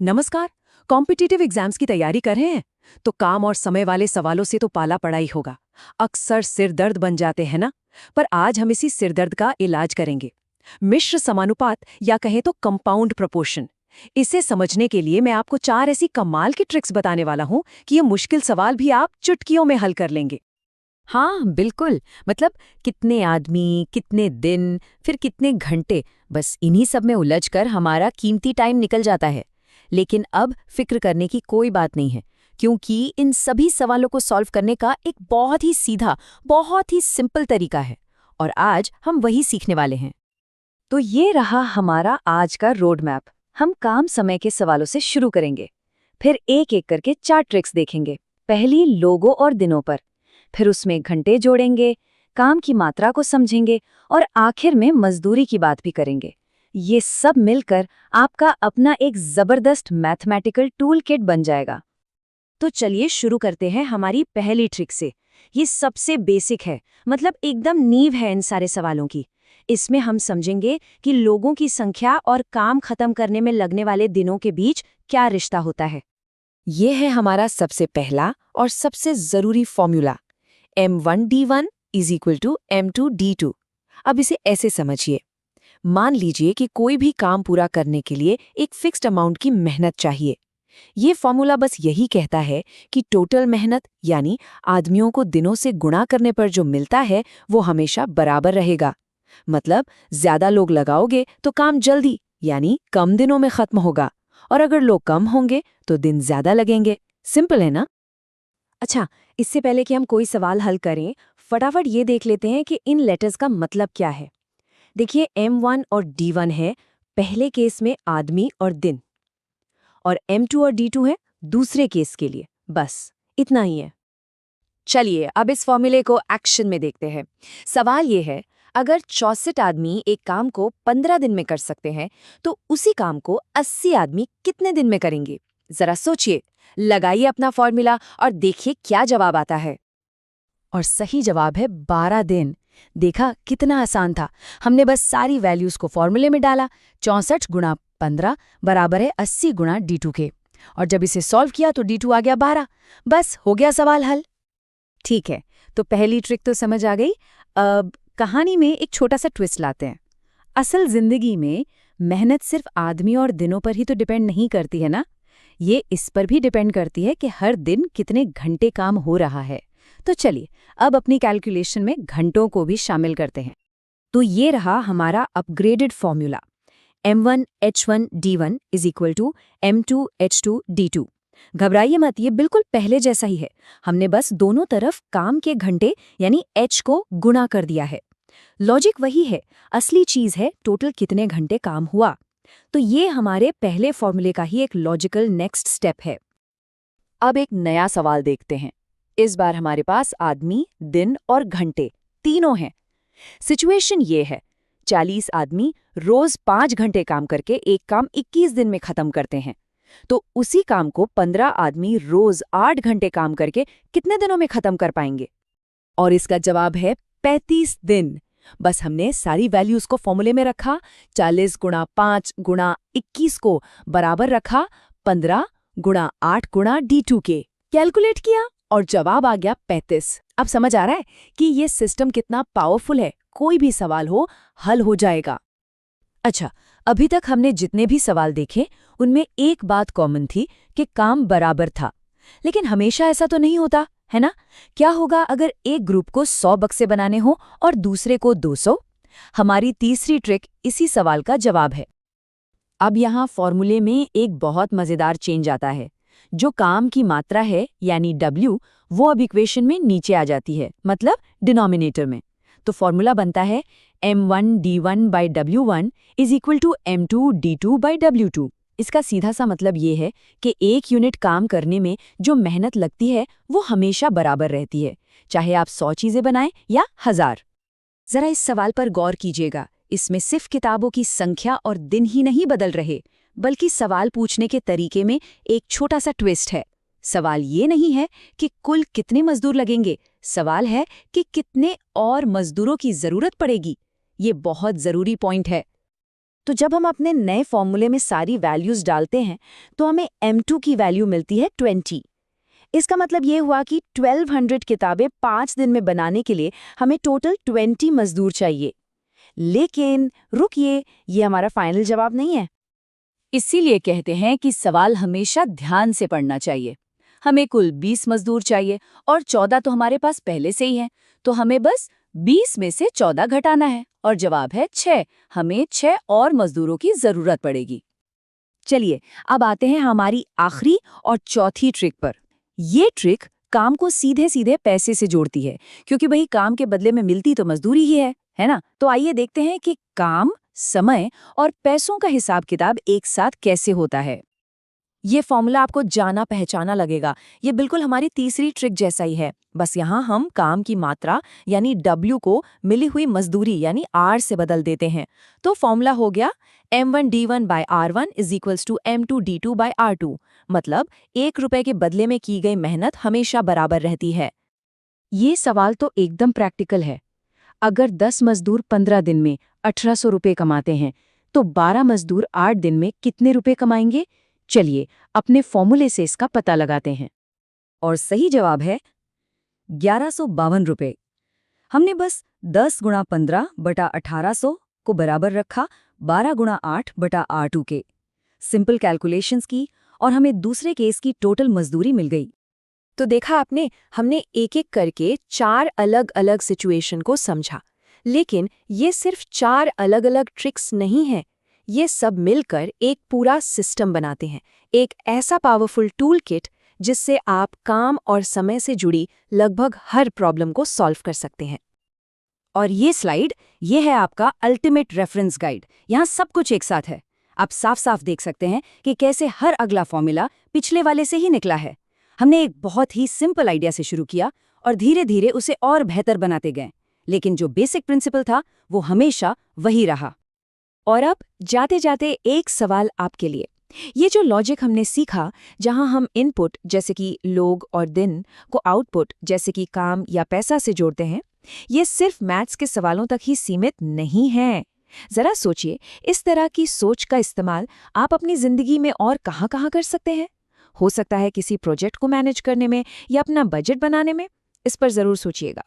नमस्कार। Competitive exams की तैयारी कर रहे हैं तो काम और समय वाले सवालों से तो पाला पड़ा ही होगा। अक्सर सिर दर्द बन जाते हैं ना। पर आज हम इसी सिर दर्द का इलाज करेंगे। मिश्र समानुपात या कहें तो कंपाउंड प्रोपोर्शन। इसे समझने के लिए मैं आपको 4 ऐसी कमाल की ट्रिक्स बताने वाला हूं कि ये मुश्किल सवाल भी आप चुटकियों में हल कर लेंगे। हाँ बिल्कुल। मतलब कितने आदमी, कितने दिन, फिर कितने घंटे, बस इन्हीं सब में उलझकर हमारा कीमती टाइम निकल जाता है। लेकिन अब फिक्र करने की कोई बात नहीं है, क्योंकि इन सभी सवालों को सॉल्व करने का एक बहुत ही सीधा, बहुत ही सिंपल तरीका है। और आज हम वही सीखने वाले हैं। तो ये रहा हमारा आज का रोड मैप। हम काम समय के सवालों से शुरू करेंगे, फिर एक एक करके 4 ट्रिक्स देखेंगे। पहली लोगों और दिनों पर, फिर उसमें घंटे जोड़ेंगे, काम की मात्रा को समझेंगे और आखिर में मजदूरी की बात भी करेंगे। ये सब मिलकर आपका अपना एक जबरदस्त मैथमेटिकल टूल किट बन जाएगा। तो चलिए शुरू करते हैं हमारी पहली ट्रिक से। ये सबसे बेसिक है, मतलब एकदम नींव है इन सारे सवालों की। इसमें हम समझेंगे कि लोगों की संख्या और काम खत्म करने में लगने वाले दिनों के बीच क्या रिश्ता होता है। ये है हमारा सबसे पहला और सबसे जरूरी formula, m1d1 is equal to m2d2। अब इसे ऐसे समझिए। मान लीजिए कि कोई भी काम पूरा करने के लिए एक फिक्स्ड अमाउंट की मेहनत चाहिए। ये फॉर्मूला बस यही कहता है कि टोटल मेहनत यानी आदमियों को दिनों से गुणा करने पर जो मिलता है वो हमेशा बराबर रहेगा। मतलब ज्यादा लोग लगाओगे तो काम जल्दी यानी कम दिनों में खत्म होगा, और अगर लोग कम होंगे तो दिन ज्यादा लगेंगे। सिंपल है ना? अच्छा, इससे पहले कि हम कोई सवाल हल करें, फटाफट ये देख लेते हैं कि इन लेटर्स का मतलब क्या है। देखिए, M1 और D1 है पहले केस में आदमी और दिन, और M2 और D2 है दूसरे केस के लिए। बस इतना ही है। चलिए अब इस फॉर्मूले को एक्शन में देखते हैं। सवाल ये है, अगर 64 आदमी एक काम को 15 दिन में कर सकते हैं तो उसी काम को 80 आदमी कितने दिन में करेंगे? जरा सोचिए, लगाइए अपना फॉर्मूला और देखिए क्या जवाब आता है। और सही जवाब है 12 दिन। देखा कितना आसान था। हमने बस सारी वैल्यूज को फॉर्मूले में डाला। 64 गुणा 15 बराबर है 80 गुणा D2 के। और जब इसे सॉल्व किया तो D2 आ गया 12। बस हो गया सवाल हल। ठीक है, तो पहली ट्रिक तो समझ आ गई। अब कहानी में एक छोटा सा ट्विस्ट लाते हैं। असल जिंदगी में मेहनत सिर्फ आदमी और दिनों पर ही तो डिपेंड नहीं करती है ना। ये इस पर भी डिपेंड करती है कि हर दिन कितने घंटे काम हो रहा है। तो चलिए अब अपनी कैलकुलेशन में घंटों को भी शामिल करते हैं। तो ये रहा हमारा upgraded formula. M1H1D1 is equal to M2H2D2। घबराइए मत, ये बिल्कुल पहले जैसा ही है। हमने बस दोनों तरफ काम के घंटे यानी H को गुणा कर दिया है। लॉजिक वही है, असली चीज है टोटल कितने घंटे काम हुआ। तो ये हमारे पहले फॉर्मूले का ही एक लॉजिकल नेक्स्ट स्टेप है। अब एक नया सवाल देखते हैं। इस बार हमारे पास आदमी, दिन और घंटे तीनों हैं। सिचुएशन ये है, 40 आदमी रोज 5 घंटे काम करके एक काम 21 दिन में खत्म करते हैं। तो उसी काम को 15 आदमी रोज 8 घंटे काम करके कितने दिनों में खत्म कर पाएंगे? और इसका जवाब है 35 दिन। बस हमने सारी वैल्यूज को फॉर्मूले में रखा। 40 गुणा 5 गुणा 21 को बराबर रखा 15 गुणा 8 गुणा D2 के। कैलकुलेट किया और जवाब आ गया 35। अब समझ आ रहा है कि ये सिस्टम कितना पावरफुल है। कोई भी सवाल हो, हल हो जाएगा। अच्छा, अभी तक हमने जितने भी सवाल देखे उनमें एक बात कॉमन थी कि काम बराबर था। लेकिन हमेशा ऐसा तो नहीं होता, है ना? क्या होगा अगर एक ग्रुप को 100 बक्से बनाने हो और दूसरे को 200? हमारी तीसरी ट्रिक इसी सवाल का जवाब है। अब यहाँ फॉर्मूले में एक बहुत मजेदार चेंज आता है। जो काम की मात्रा है यानी W, वो अब इक्वेशन में नीचे आ जाती है, मतलब डिनोमिनेटर में। तो फॉर्मूला बनता है M1D1 by W1 is equal to M2D2 by W2। इसका सीधा सा मतलब ये है कि एक यूनिट काम करने में जो मेहनत लगती है वो हमेशा बराबर रहती है, चाहे आप 100 चीजें बनाएं या 1000। जरा इस सवाल पर गौर कीजिएगा। इसमें सिर्फ किताबों की संख्या और दिन ही नहीं बदल रहे, बल्कि सवाल पूछने के तरीके में एक छोटा सा ट्विस्ट है। सवाल ये नहीं है कि कुल कितने मजदूर लगेंगे, सवाल है कि कितने और मजदूरों की जरूरत पड़ेगी। ये बहुत जरूरी पॉइंट है। तो जब हम अपने नए फॉर्मूले में सारी वैल्यूज डालते हैं तो हमें M2 की वैल्यू मिलती है 20। इसका मतलब ये हुआ कि 1200 किताबें 5 दिन में बनाने के लिए हमें टोटल 20 मजदूर चाहिए। लेकिन रुकिए, ये हमारा फाइनल जवाब नहीं है। इसीलिए कहते हैं कि सवाल हमेशा ध्यान से पढ़ना चाहिए। हमें कुल 20 मजदूर चाहिए और 14 तो हमारे पास पहले से ही हैं, तो हमें बस 20 में से 14 घटाना है और जवाब है 6। हमें 6 और मजदूरों की जरूरत पड़ेगी। चलिए अब आते हैं हमारी आखिरी और चौथी ट्रिक पर। ये ट्रिक काम को सीधे सीधे पैसे से जोड़ती है, क्योंकि वही काम के बदले में मिलती तो मजदूरी ही है ना? तो आइए देखते हैं कि काम, समय और पैसों का हिसाब किताब एक साथ कैसे होता है। ये फॉर्मूला आपको जाना पहचाना लगेगा। ये बिल्कुल हमारी तीसरी ट्रिक जैसा ही है, बस यहाँ हम काम की मात्रा यानी W को मिली हुई मजदूरी यानी R से बदल देते हैं। तो फॉर्मूला हो गया M1D1 by R1 is equals to M2D2 by R2। मतलब 1 रुपए के बदले में की गई मेहनत हमेशा बराबर रहती है। ये सवाल तो एकदम प्रैक्टिकल है। अगर 10 मजदूर 15 दिन में 1800 रुपये कमाते हैं, तो 12 मजदूर 8 दिन में कितने रुपए कमाएंगे? चलिए अपने फॉर्मूले से इसका पता लगाते हैं। और सही जवाब है 1152 रुपये। हमने बस 10 गुणा 15 बटा 1800 को बराबर रखा 12 गुणा 8 बटा R2 के। सिंपल कैलकुलेशंस की और हमें दूसरे केस की टोटल मजदूरी मिल गई। तो देखा आपने, हमने एक एक करके 4 अलग अलग सिचुएशन को समझा। लेकिन ये सिर्फ 4 अलग अलग ट्रिक्स नहीं हैं। ये सब मिलकर एक पूरा सिस्टम बनाते हैं, एक ऐसा पावरफुल टूल किट जिससे आप काम और समय से जुड़ी लगभग हर प्रॉब्लम को सॉल्व कर सकते हैं। और ये स्लाइड, ये है आपका अल्टीमेट रेफरेंस गाइड। यहाँ सब कुछ एक साथ है। आप साफ साफ देख सकते हैं कि कैसे हर अगला फॉर्मूला पिछले वाले से ही निकला है। हमने एक बहुत ही सिंपल आइडिया से शुरू किया और धीरे धीरे उसे और बेहतर बनाते गए, लेकिन जो बेसिक प्रिंसिपल था वो हमेशा वही रहा। और अब जाते जाते एक सवाल आपके लिए। ये जो लॉजिक हमने सीखा, जहां हम इनपुट जैसे कि लोग और दिन को आउटपुट जैसे कि काम या पैसा से जोड़ते हैं, ये सिर्फ मैथ्स के सवालों तक ही सीमित नहीं है। जरा सोचिए, इस तरह की सोच का इस्तेमाल आप अपनी जिंदगी में और कहाँ कर सकते हैं? हो सकता है किसी प्रोजेक्ट को मैनेज करने में या अपना बजट बनाने में। इस पर जरूर सोचिएगा।